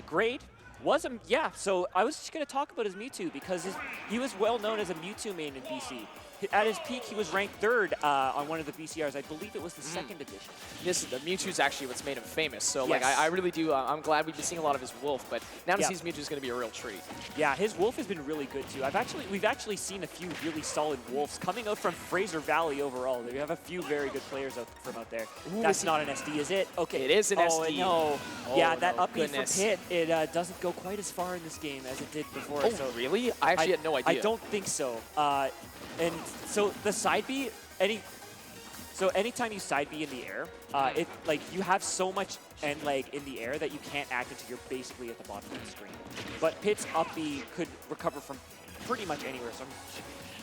Grade was yeah, so I was just going to talk about his Mewtwo because he was well known as a Mewtwo main in BC. At his peak, he was ranked 3rd on one of the BCRs. I believe it was the 2nd edition. This is the Mewtwo's actually what's made him famous. So Yes. like I really do. I'm glad we've been seeing a lot of his Wolf, but now to see his Mewtwo is going to be a real treat. Yeah, his Wolf has been really good too. We've actually seen a few really solid Wolves coming out from Fraser Valley overall. We have a few very good players from out there. Ooh, That's not an SD, is it? Okay. It is an SD. No. Oh, Yeah, that no, up B for goodness. Pit, it doesn't go quite as far in this game as it did before. Oh, so really? I actually had no idea. I don't think so. And so the side B, anytime you side B in the air, it like you have so much end leg in the air that you can't act until you're basically at the bottom of the screen. But Pit's up B could recover from pretty much anywhere. So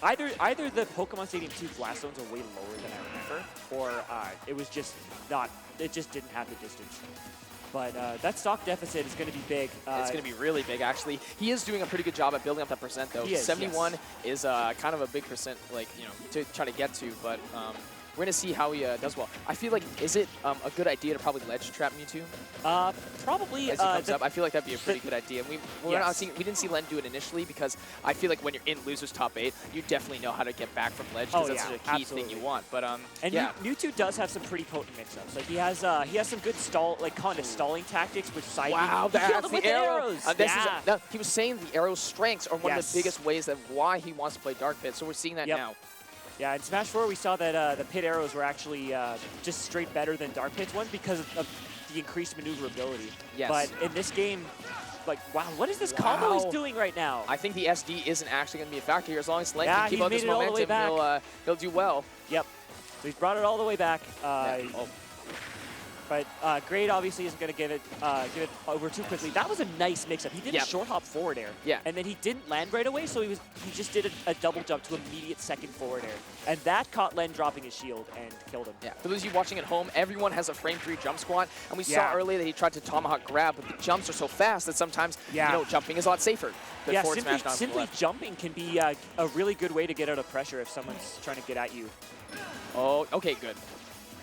either the Pokemon Stadium 2 blast zones are way lower than I remember, or it was just not. It just didn't have the distance. But that stock deficit is going to be big. It's going to be really big, actually. He is doing a pretty good job at building up that percent, though. He is, 71 is kind of a big percent, like, to try to get to. But we're going to see how he does well. I feel like, is it a good idea to probably ledge trap Mewtwo? Probably. As he comes up, I feel like that'd be a pretty good idea. We didn't see Len do it initially because I feel like when you're in losers top 8, you definitely know how to get back from ledge because that's such a key thing you want. But and Mewtwo does have some pretty potent mix-ups. Like he has some good kind of stalling tactics with side. Wow, that's the arrows. Yeah. He was saying the arrow's strengths are one of the biggest ways that why he wants to play Dark Pit. So we're seeing that now. Yeah, in Smash 4 we saw that the Pit arrows were actually just straight better than Dark Pit's ones because of the increased maneuverability. Yes. But in this game, like, wow, what is this combo he's doing right now? I think the SD isn't actually going to be a factor here. As long as Len can keep up this momentum, he'll do well. Yep. So he's brought it all the way back. But Grade obviously isn't going to give it over too quickly. That was a nice mix-up. He did a short hop forward air. Yeah. And then he didn't land right away, so he just did a double jump to immediate second forward air. And that caught Len dropping his shield and killed him. Yeah. For those of you watching at home, everyone has a frame 3 jump squat. And we saw earlier that he tried to tomahawk grab, but the jumps are so fast that sometimes jumping is a lot safer. Yeah, simply jumping can be a really good way to get out of pressure if someone's trying to get at you. Oh, okay, good.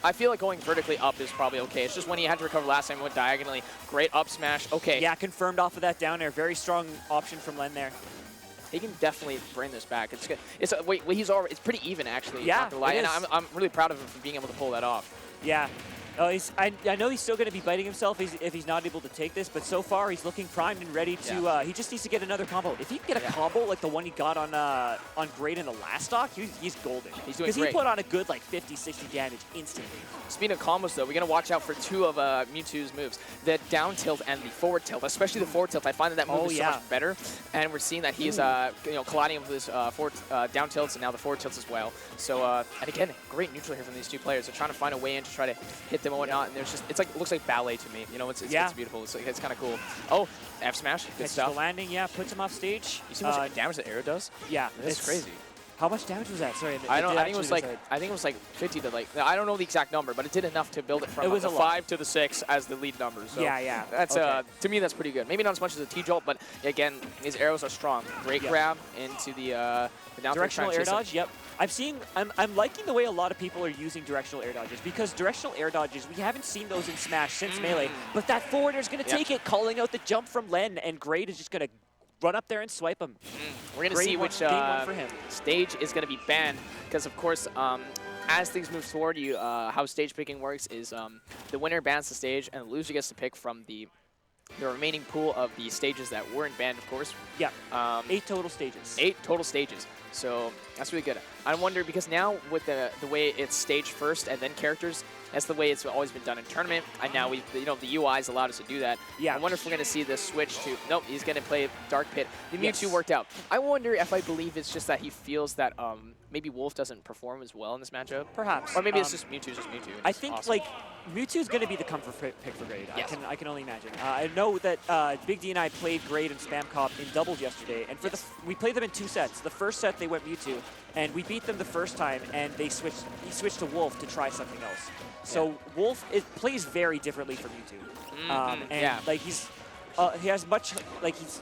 I feel like going vertically up is probably okay. It's just when he had to recover last time, he went diagonally. Great up smash. Okay. Yeah, confirmed off of that down air. Very strong option from Len there. He can definitely bring this back. It's good. It's pretty even actually. Yeah, not gonna lie. it And is. I'm really proud of him for being able to pull that off. Yeah. Oh, I know he's still going to be biting himself if he's not able to take this, but so far he's looking primed and ready to. He just needs to get another combo. If he can get a combo like the one he got on Great in the last stock, he's golden. He's doing great. Because he put on a good like 50, 60 damage instantly. Speaking of combos, though, we're going to watch out for 2 of Mewtwo's moves. The down tilt and the forward tilt, especially the forward tilt. I find that move is so much better. And we're seeing that he's colliding with his down tilts and now the forward tilts as well. So, and again, great neutral here from these 2 players. They're trying to find a way in to try to hit them and whatnot. And there's just, looks like ballet to me. It's beautiful. It's kind of cool. Oh, F smash, good stuff. The landing, puts him off stage. You see how much damage that arrow does? Yeah. That's crazy. How much damage was that? Sorry, I think it was like 50 to like, I don't know the exact number, but it did enough to build it from the 5 to the 6 as the lead number. So that's to me that's pretty good. Maybe not as much as a T-Jolt, but again, his arrows are strong. Great grab into the down directional air dodge. Yep. I'm liking the way a lot of people are using directional air dodges because directional air dodges, we haven't seen those in Smash since Melee, but that forward air is going to take it, calling out the jump from Len, and Great is just going to run up there and swipe him. We're going to see which stage is going to be banned because, of course, as things move forward, how stage picking works is the winner bans the stage and the loser gets to pick from the remaining pool of the stages that weren't banned, of course. Yeah, 8 total stages. 8 total stages. So that's really good. I wonder, because now with the way it's stage first and then characters, that's the way it's always been done in tournament. And now the UI's allowed us to do that. Yeah. I wonder if we're going to see this switch to, nope, he's going to play Dark Pit. The Mewtwo worked out. I wonder if I believe it's just that he feels that maybe Wolf doesn't perform as well in this matchup. Perhaps. Or maybe it's just Mewtwo's just Mewtwo. I think like Mewtwo's going to be the comfort pick for Grade. Yes. I can only imagine. I know that Big D and I played Grade and Spam Cop in doubles yesterday, and for we played them in 2 sets. The first set they went Mewtwo, and we beat them the first time, and he switched to Wolf to try something else. So Wolf plays very differently from Mewtwo, like he has much he's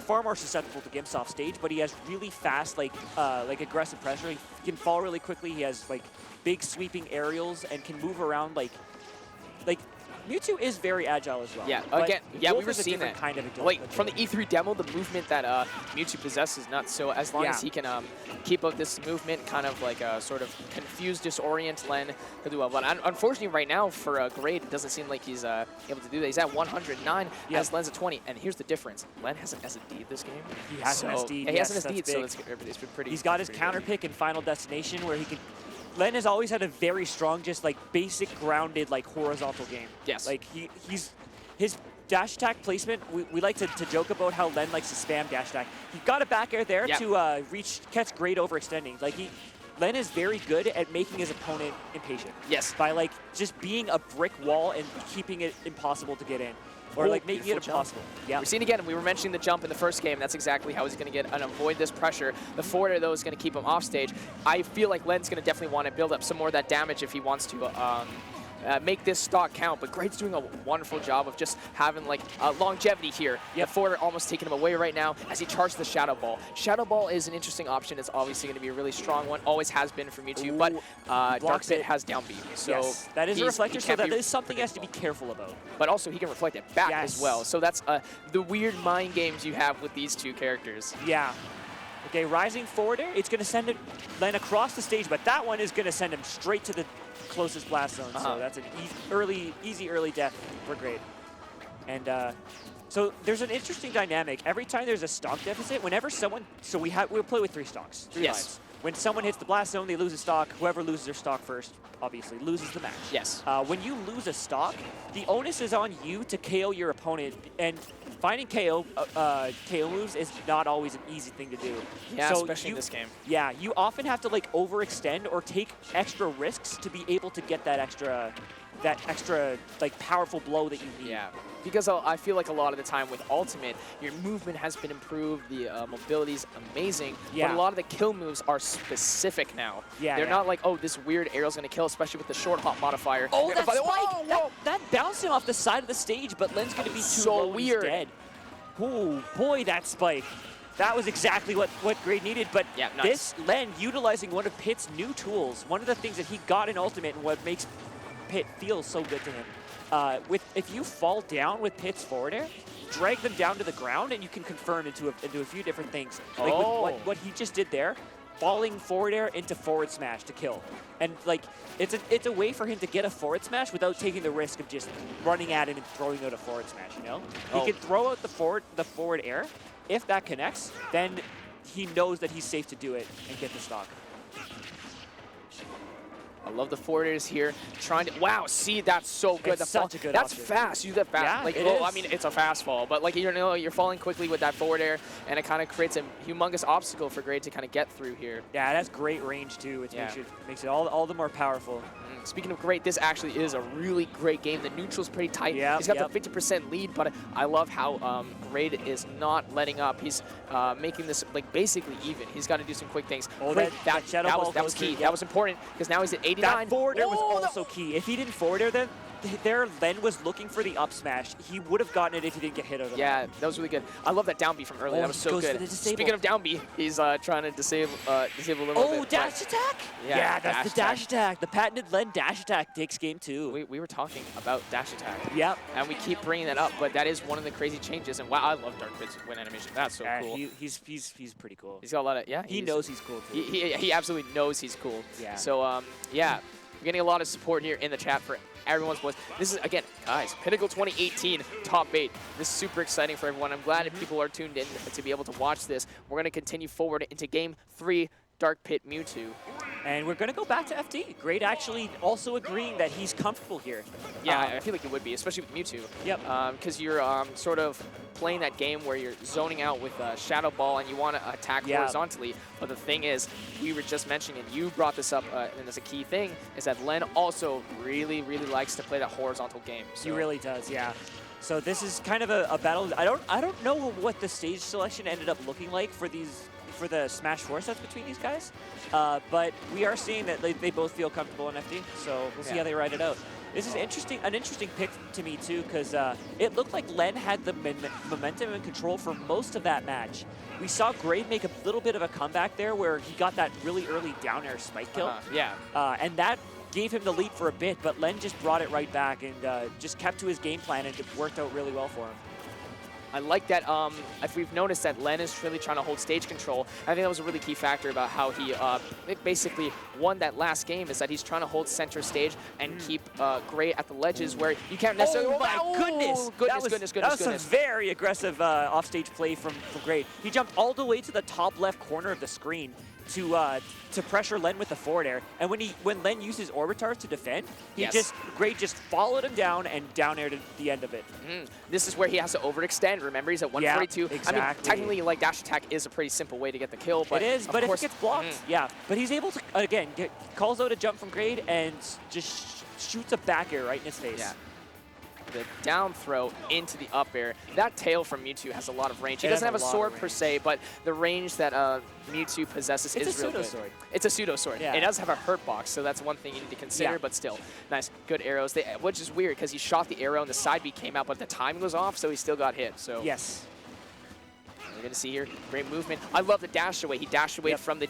far more susceptible to Gimp's off stage, but he has really fast like aggressive pressure. He can fall really quickly. He has like big sweeping aerials and can move around like Mewtwo is very agile as well. Yeah, again, yeah, we Wolf were is a seeing that. different kind of agility. Like, from the E3 demo, the movement that Mewtwo possesses is nuts. So as long as he can keep up this movement, kind of like sort of confuse, disorient Len, he'll do well. But unfortunately, right now, for Grade, it doesn't seem like he's able to do that. He's at 109, as Len's at 20. And here's the difference. Len has an SD this game. He has an SD, yeah, he has an SD, so big. it's been pretty. He's got his counter pick in Final Destination where he can... Len has always had a very strong, just like basic grounded, like horizontal game. Yes. Like his dash attack placement, we like to joke about how Len likes to spam dash attack. He got a back air there to catch Great overextending. Like Len is very good at making his opponent impatient. Yes. By like just being a brick wall and keeping it impossible to get in. Or like making it impossible. Yeah. We're seeing again, we were mentioning the jump in the first game. That's exactly how he's going to get and avoid this pressure. The forward air, though, is going to keep him off stage. I feel like Len's going to definitely want to build up some more of that damage if he wants to make this stock count. But Great's doing a wonderful job of just having like longevity here. The forward almost taking him away right now as he charges the Shadow Ball. Shadow Ball is an interesting option. It's obviously going to be a really strong one. Always has been for Mewtwo. But Dark Pit has down B. So that is a reflector, so that is something he has to be careful about. But also he can reflect it back as well. So that's the weird mind games you have with these two characters. Yeah. Okay, rising forward air, it's going to send Len across the stage, but that one is going to send him straight to the closest blast zone. So that's an easy early death for Great. And so there's an interesting dynamic. Every time there's a stock deficit, whenever someone, so we'll play with 3 stocks, 3 lives. When someone hits the blast zone, they lose a stock. Whoever loses their stock first, obviously, loses the match. Yes. When you lose a stock, the onus is on you to KO your opponent, and finding KO moves is not always an easy thing to do. Yeah, so especially in this game. Yeah, you often have to like overextend or take extra risks to be able to get that extra like powerful blow that you need. Yeah, because I feel like a lot of the time with Ultimate, your movement has been improved, the mobility's amazing, but a lot of the kill moves are specific now. Yeah, they're not like, oh, this weird aerial's gonna kill, especially with the short hop modifier. Oh, that spike! That bounced him off the side of the stage, but Len's gonna be too low, weird. He's dead. Oh boy, that spike. That was exactly what Great needed, but this Len utilizing one of Pit's new tools, one of the things that he got in Ultimate and what makes Pit feels so good to him. If you fall down with Pit's forward air, drag them down to the ground, and you can confirm into a few different things. Like with what he just did there, falling forward air into forward smash to kill, and like it's a way for him to get a forward smash without taking the risk of just running at it and throwing out a forward smash. You know, he can throw out the forward air. If that connects, then he knows that he's safe to do it and get the stock. I love the forward airs here. Trying to, wow, see, that's so good. It's such a good That's option. fast. You do that fast. Yeah, like, it is. I mean, it's a fast fall, but like, you're falling quickly with that forward air, and it kind of creates a humongous obstacle for Great to kind of get through here. Yeah, it has great range too. It makes it all the more powerful. Speaking of great, this actually is a really great game. The neutral's pretty tight. He's got the 50% lead, but I love how Great is not letting up. He's making this like basically even. He's got to do some quick things. Oh, that was key. Through, that was important because now he's at 89. That forward air was also key. If he didn't forward air, then Len was looking for the up smash. He would have gotten it if he didn't get hit out of it. Yeah, that was really good. I love that down B from earlier. That was so good. Speaking of down B, he's trying to disable a little bit. Oh, dash attack? Yeah, that's the dash attack. The patented Len dash attack takes game 2. We were talking about dash attack. Yep. And we keep bringing that up, but that is one of the crazy changes. And wow, I love Dark Pit's win animation. That's so cool. He's pretty cool. He's got a lot of, he knows he's cool too. He absolutely knows he's cool. Yeah. So, yeah, we're getting a lot of support here in the chat for everyone's voice. This is, again, guys, Pinnacle 2018 top 8. This is super exciting for everyone. I'm glad that people are tuned in to be able to watch this. We're going to continue forward into Game 3, Dark Pit Mewtwo. And we're going to go back to FD. Great actually also agreeing that he's comfortable here. Yeah, I feel like it would be, especially with Mewtwo. Yep. Because you're sort of playing that game where you're zoning out with Shadow Ball and you want to attack horizontally. But the thing is, we were just mentioning, and you brought this up, and it's a key thing, is that Len also really, really likes to play that horizontal game. So. He really does, yeah. So this is kind of a battle. I don't know what the stage selection ended up looking like for the Smash 4 sets between these guys, but we are seeing that they both feel comfortable in FD, so we'll see how they ride it out. This is an interesting pick to me too, because it looked like Len had the momentum and control for most of that match. We saw Great make a little bit of a comeback there where he got that really early down air spike kill. Yeah. And that gave him the lead for a bit, but Len just brought it right back and just kept to his game plan, and it worked out really well for him. I like that. If we've noticed that Len is really trying to hold stage control, I think that was a really key factor about how he basically won that last game, is that he's trying to hold center stage and keep Gray at the ledges where you can't necessarily. Oh my goodness! Goodness! That was some very aggressive offstage play from Gray. He jumped all the way to the top left corner of the screen to pressure Len with the forward air, and when Len used his orbitars to defend, Gray just followed him down and down aired at the end of it. This is where he has to overextend. Remember, he's at 142. Yeah, exactly. I mean, technically, like, dash attack is a pretty simple way to get the kill, but it is. But if it gets blocked, yeah. But he's able to again calls out a jump from Grade and just shoots a back air right in his face. Yeah. The down throw into the up air. That tail from Mewtwo has a lot of range. He doesn't have a sword per se, but the range that Mewtwo possesses is real good. Sword. It's a pseudo sword. Yeah. It does have a hurt box, so that's one thing you need to consider. Yeah. But still, nice, good arrows. Which is weird because he shot the arrow and the side beat came out, but the timing was off, so he still got hit. So yes. We're going to see here, great movement. I love the dash away. He dashed away from the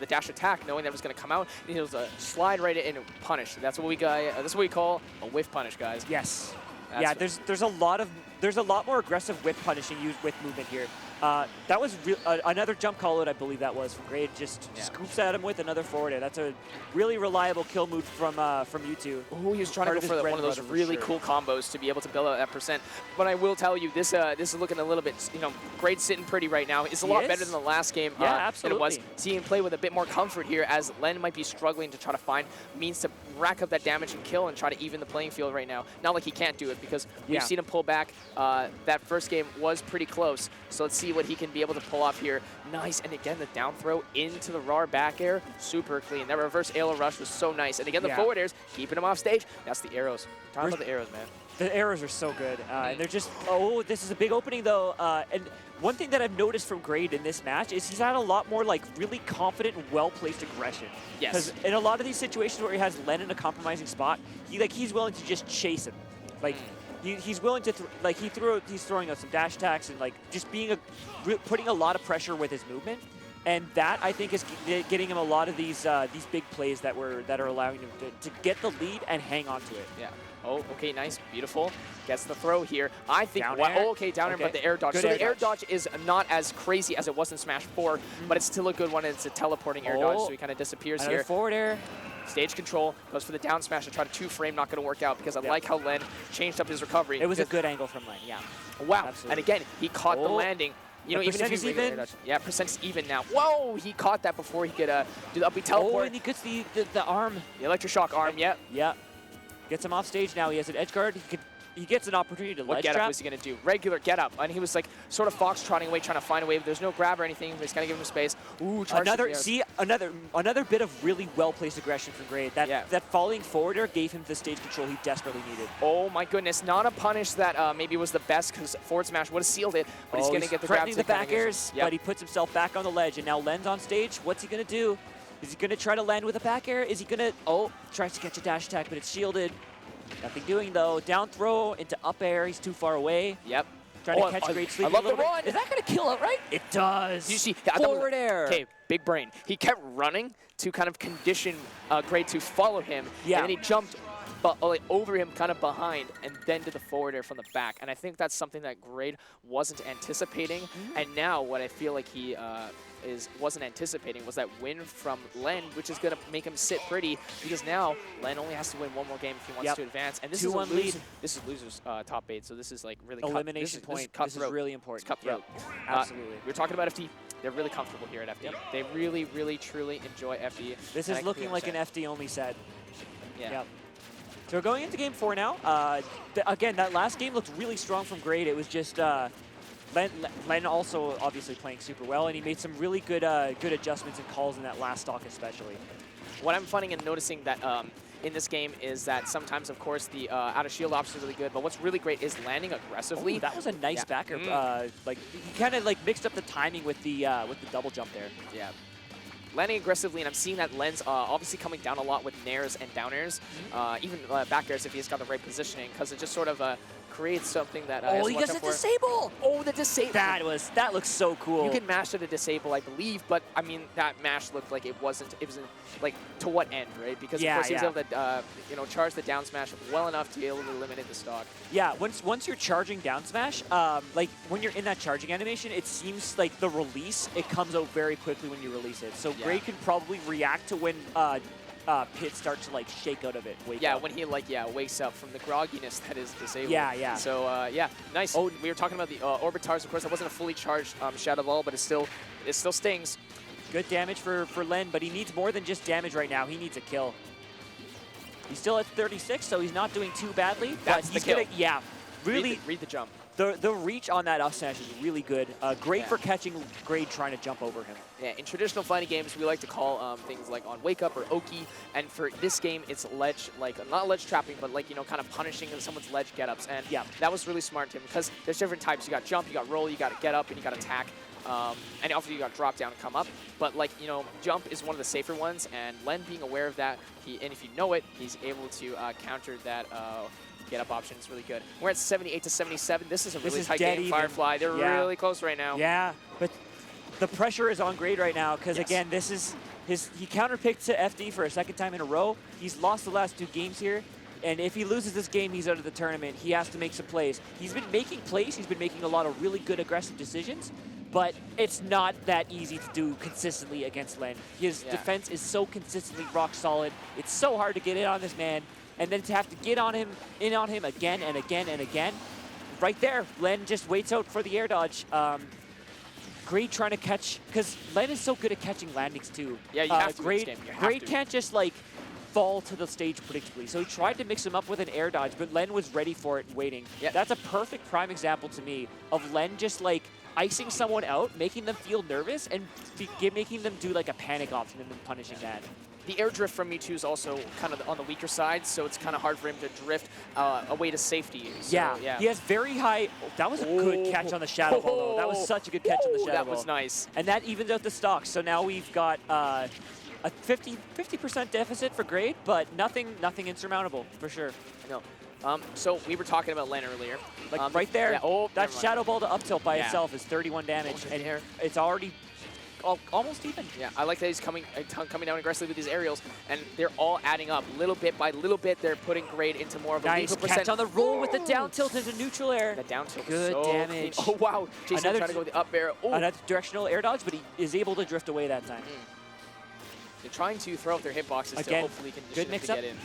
dash attack, knowing that it was going to come out. And he was slide right in and punish. That's what we got. That's what we call a whiff punish, guys. Yes. Yeah, there's a lot more aggressive whip punishing used with movement here. That was another jump call out, I believe that was from Grade. Just scoops at him with another forward air. That's a really reliable kill move from Mewtwo. Oh, he was trying to go for one of those really cool combos to be able to build out that percent. But I will tell you, this is looking a little bit, Grade sitting pretty right now. It's a lot better than the last game. Yeah, absolutely. Than it was. Seeing him play with a bit more comfort here, as Len might be struggling to try to find means to rack up that damage and kill and try to even the playing field right now. Not like he can't do it, because we've seen him pull back. That first game was pretty close, so let's see what he can be able to pull off here. Nice, and again, the down throw into the raw back air, super clean. That reverse ALO rush was so nice. And again, the forward airs, keeping him off stage. That's the arrows. Talk about the arrows, man. The arrows are so good, and they're just, this is a big opening though. And one thing that I've noticed from Grade in this match is he's had a lot more like really confident and well-placed aggression. Yes. Because in a lot of these situations where he has Len in a compromising spot, he's willing to just chase him. Like, he's willing to, he's throwing out some dash attacks and like just putting a lot of pressure with his movement. And that, I think, is getting him a lot of these big plays that are allowing him to get the lead and hang on to it. Yeah. Oh, okay, nice, beautiful. Gets the throw here. I think, down air, but the air dodge. Good so the air dodge is not as crazy as it was in Smash 4, but it's still a good one, and it's a teleporting air dodge, so he kind of disappears here. Forward air. Stage control, goes for the down smash to try to two-frame, not going to work out, because I like how Len changed up his recovery. It was a good angle from Len, yeah. Wow, absolutely. And again, he caught the landing. Even if he's even. Yeah, percent's even now. Whoa, he caught that before he could do the upbeat teleport. Oh, and he gets the arm. The electroshock arm, yeah. Yeah. Gets him off stage now. He has an edge guard. He gets an opportunity to ledge trap. What get up was he going to do? Regular get up. And he was like sort of fox-trotting away, trying to find a way. There's no grab or anything, but he's going to give him space. Ooh, another bit of really well-placed aggression from Grade. That falling forward air gave him the stage control he desperately needed. Oh my goodness, not a punish that maybe was the best, because forward smash would have sealed it, but he's going to get the grab. The back airs, but he puts himself back on the ledge, and now Len's on stage. What's he going to do? Is he going to try to land with a back air? Is he going to, tries to catch a dash attack, but it's shielded. Nothing doing though. Down throw into up air. He's too far away. Yep. Trying to catch a great sleep. I love the run. Is that going to kill outright? It does. You see, forward air. Okay, big brain. He kept running to kind of condition Grade to follow him. Yeah. And then he jumped over him, kind of behind, and then to the forward air from the back. And I think that's something that Grade wasn't anticipating. And now what I feel like he wasn't anticipating was that win from Len, which is going to make him sit pretty, because now Len only has to win one more game if he wants to advance. And this is lead. This is loser's top 8, so this is like really elimination point. This is really important. It's cutthroat. Absolutely. We were talking about FD. They're really comfortable here at FD. They really, really, truly enjoy FD. This is looking like an FD only set. Yeah. So we're going into game 4 now. Again, that last game looked really strong from Grade. It was just Len also obviously playing super well, and he made some really good adjustments and calls in that last stock especially. What I'm finding and noticing that in this game is that sometimes, of course, the out of shield option is really good, but what's really great is landing aggressively. Ooh, that was a nice backer. Like he kind of like mixed up the timing with the double jump there. Yeah. Landing aggressively, and I'm seeing that Len's obviously coming down a lot with nairs and down airs, even back airs if he's got the right positioning, because it just sort of create something that oh, he does a disable! Oh, the disable! That looks so cool. You can mash to the disable, I believe, but I mean that mash looked like it wasn't. It was like to what end, right? Because of course he was able to charge the down smash well enough to be able to eliminate the stock. Yeah, once you're charging down smash, like when you're in that charging animation, it seems like the release, it comes out very quickly when you release it. So Grade can probably react to when Pit starts to like shake out of it. Wake up. When he wakes up from the grogginess that is disabled. Yeah. So nice. Oh, we were talking about the Orbitars. Of course, that wasn't a fully charged Shadow Ball, but it still stings. Good damage for Len, but he needs more than just damage right now. He needs a kill. He's still at 36, so he's not doing too badly. That's but he's the kill. Gonna, really read the jump. The reach on that up smash is really good. Great for catching Grade trying to jump over him. Yeah, in traditional fighting games, we like to call things like on wake up or Oki, and for this game, it's ledge, not ledge trapping, but kind of punishing someone's ledge get-ups, and that was really smart to him, because there's different types. You got jump, you got roll, you got get up, and you got attack, and obviously you got drop down and come up, but jump is one of the safer ones, and Len being aware of that, and if you know it, he's able to counter that get up option. Is really good. We're at 78 to 77. This is a really tight game. Firefly, they're really close right now. Yeah, but the pressure is on Grade right now because again, this is he counterpicked to FD for a second time in a row. He's lost the last 2 games here, and if he loses this game, he's out of the tournament. He has to make some plays. He's been making plays. He's been making a lot of really good aggressive decisions, but it's not that easy to do consistently against Len. His defense is so consistently rock solid. It's so hard to get in on this man. And then to have to get on him, again and again and again. Right there, Len just waits out for the air dodge. Grade trying to catch, because Len is so good at catching landings too. Yeah, you have to win this game. You have Grade to. can't just fall to the stage predictably. So he tried to mix him up with an air dodge, but Len was ready for it and waiting. Yep. That's a perfect prime example to me of Len just icing someone out, making them feel nervous, and making them do a panic option and then punishing that. The air drift from Mewtwo is also kind of on the weaker side, so it's kind of hard for him to drift away to safety. So, yeah, he has very high. That was a good catch on the Shadow Ball, though. That was such a good catch on the Shadow Ball. That was nice. And that evens out the stocks. So now we've got a 50% deficit for Grade, but nothing insurmountable for sure. No. So we were talking about Len earlier. Right there. Yeah, that Shadow Ball to up tilt by itself is 31 damage, and it's already almost even. Yeah, I like that he's coming down aggressively with these aerials, and they're all adding up. Little bit by little bit, they're putting Grade into more of a nice catch on the roll with the down tilt into neutral air. The down tilt good is so damage. Clean. Oh, wow. Jason trying to go with the up air. Another directional air dodge, but he is able to drift away that time. They're trying to throw out their hitboxes to hopefully condition him to get in.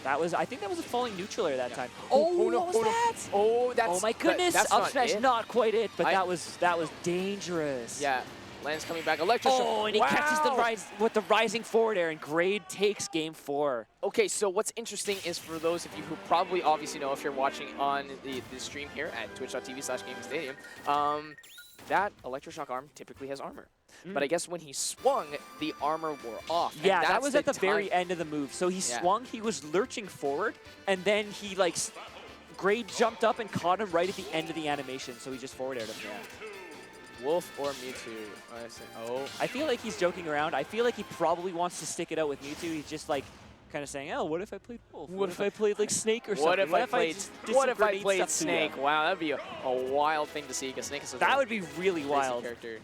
I think that was a falling neutral air that time. Oh, no, what was that? Oh, my goodness! Up smash, not quite it, but that was dangerous. Yeah, Len's coming back. Electro. Oh, and he catches the rising forward air, and Grade takes game 4. Okay, so what's interesting is for those of you who probably obviously know if you're watching on the stream here at twitch.tv/gamingstadium, that electroshock arm typically has armor. But I guess when he swung, the armor wore off. Yeah, that was at the very end of the move. So he swung, he was lurching forward, and then he Grade jumped up and caught him right at the end of the animation, so he just forward aired him. Yeah. Wolf or Mewtwo? I feel like he's joking around. I feel like he probably wants to stick it out with Mewtwo. He's just kind of saying, oh, what if I played Wolf? What if I played Snake or something? What if I played Snake? Wow, that'd be a wild thing to see, because Snake is that would be really wild. Character.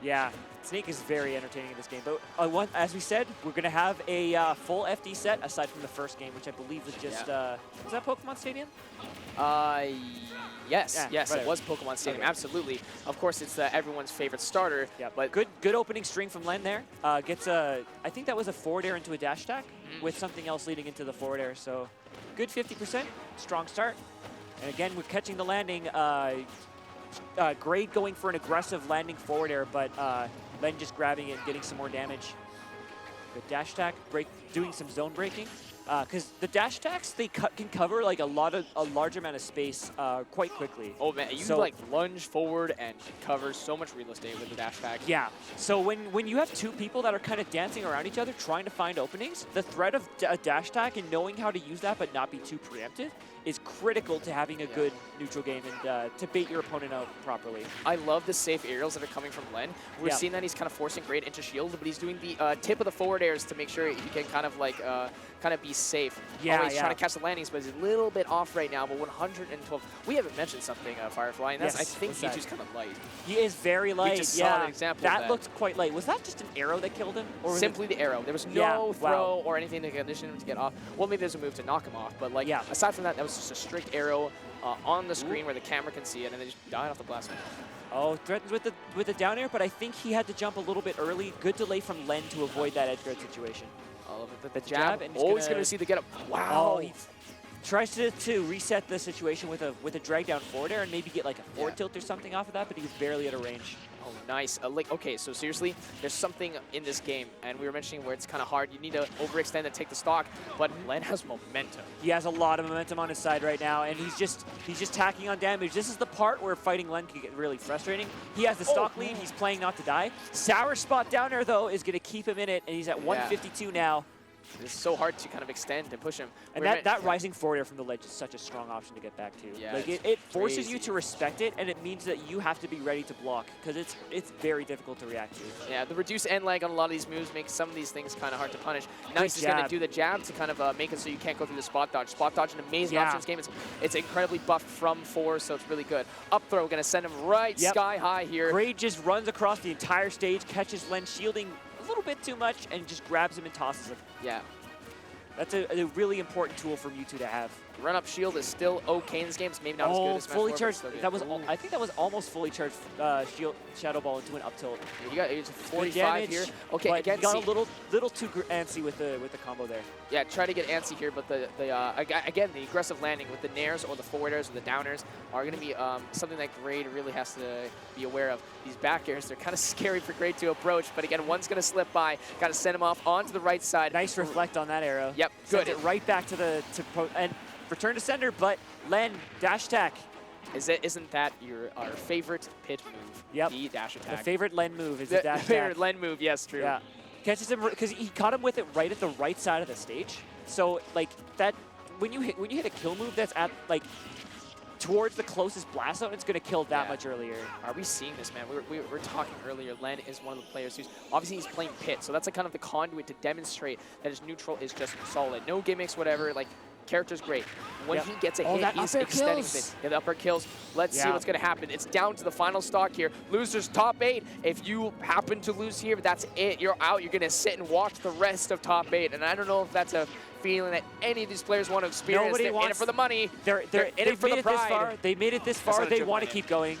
Yeah, Snake is very entertaining in this game. But as we said, we're going to have a full FD set aside from the first game, which I believe was just, was that Pokemon Stadium? Yes, it was Pokemon Stadium, absolutely. Of course, it's everyone's favorite starter. Yeah, but good opening string from Len there. Gets I think that was a forward air into a dash attack with something else leading into the forward air. So good 50%, strong start. And again, we're catching the landing. Grade going for an aggressive landing forward air, but Len just grabbing it and getting some more damage. Good dash attack, doing some zone breaking. Because the dash attacks, they can cover a large amount of space quite quickly. Oh man, you lunge forward and cover so much real estate with the dash attack. Yeah, so when you have two people that are kind of dancing around each other trying to find openings, the threat of a dash attack and knowing how to use that but not be too preemptive is critical to having a good neutral game and to bait your opponent out properly. I love the safe aerials that are coming from Len. We're seeing that he's kind of forcing Grade into shield, but he's doing the tip of the forward airs to make sure he can kind of like be safe. Yeah, he's trying to catch the landings, but he's a little bit off right now. But 112. We haven't mentioned something, Firefly, and that's I think Mewtwo's kind of light. He is very light. We just saw an example of that. Looked quite light. Was that just an arrow that killed him? Or Simply the arrow. There was no throw or anything to condition him to get off. Well, maybe there's a move to knock him off, but like aside from that, that was just a strict arrow on the screen where the camera can see it, and they just died off the blast. Oh, threatens with the down air, but I think he had to jump a little bit early. Good delay from Len to avoid that edge guard situation. The jab, and he's going to see the get up. Wow. Oh, he tries to reset the situation with a drag down forward air and maybe get like a forward tilt or something off of that, but he's barely out of range. Oh, nice. Okay, so seriously, there's something in this game, and we were mentioning where it's kind of hard. You need to overextend and take the stock, but Len has momentum. He has a lot of momentum on his side right now, and he's just tacking on damage. This is the part where fighting Len can get really frustrating. He has the stock lead. He's playing not to die. Sour spot down there, though, is going to keep him in it, and he's at 152 now. It's so hard to kind of extend and push him. And that rising forward air from the ledge is such a strong option to get back to. Yeah, like it forces you to respect it, and it means that you have to be ready to block because it's very difficult to react to. Yeah, the reduced end lag on a lot of these moves makes some of these things kind of hard to punish. Nice is going to do the jab to kind of make it so you can't go through the spot dodge. Spot dodge, an amazing option in this game. It's incredibly buffed from 4, so it's really good. Up throw, going to send him right sky high here. Grade just runs across the entire stage, catches Len shielding a little bit too much, and just grabs him and tosses him. Yeah. That's a really important tool for Mewtwo to have. Run-up shield is still okay in this game. It's maybe not as good as Smash fully 4, charged. That was I think that was almost fully charged shield Shadow Ball into an up tilt. Yeah, you got it's 45 damage, here. Okay, again, he got a little too antsy with the combo there. Yeah, try to get antsy here, but again the aggressive landing with the nairs or the forward airs or the downers are going to be something that Grade really has to be aware of. These back airs, they're kind of scary for Grade to approach, but again, one's going to slip by. Got to send him off onto the right side. Nice reflect on that arrow. Yep, good. Sends it right back to and return to sender, but Len dash attack. Isn't that our favorite pit move? Yep. The dash attack. The favorite Len move is the dash attack. Favorite Len move, yes, true. Yeah. Catches him because he caught him with it right at the right side of the stage. So like that, when you hit a kill move that's at like towards the closest blast zone, it's going to kill that much earlier. Are we seeing this, man? We were talking earlier. Len is one of the players who's obviously he's playing pit, so that's like kind of the conduit to demonstrate that his neutral is just solid. No gimmicks, whatever. Like character's great. When he gets a hit, he's extending it. Yeah, the upper kills. Let's see what's going to happen. It's down to the final stock here. Losers top 8. If you happen to lose here, that's it. You're out. You're going to sit and watch the rest of top 8. And I don't know if that's a feeling that any of these players want to experience. Nobody They're in it for the money. They're in it for the pride. They made it this far. They want to keep going.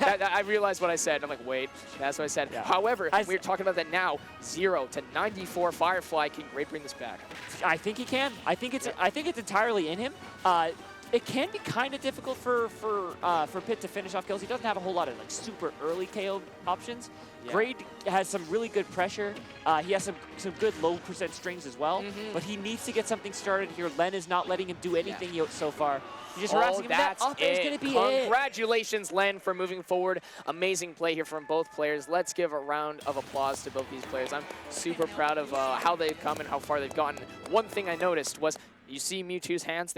I realized what I said. I'm like, wait, that's what I said. Yeah. However, we're talking about that now. 0 to 94 Firefly. Can Grade bring this back? I think he can. I think it's entirely in him. It can be kind of difficult for Pit to finish off kills. He doesn't have a whole lot of like super early KO options. Yeah. Grade has some really good pressure. He has some good low percent strings as well. But he needs to get something started here. Len is not letting him do anything so far. He's just harassing him. That up is going to be Congratulations, Len, for moving forward. Amazing play here from both players. Let's give a round of applause to both these players. I'm super proud of how they've come and how far they've gotten. One thing I noticed was you see Mewtwo's hands.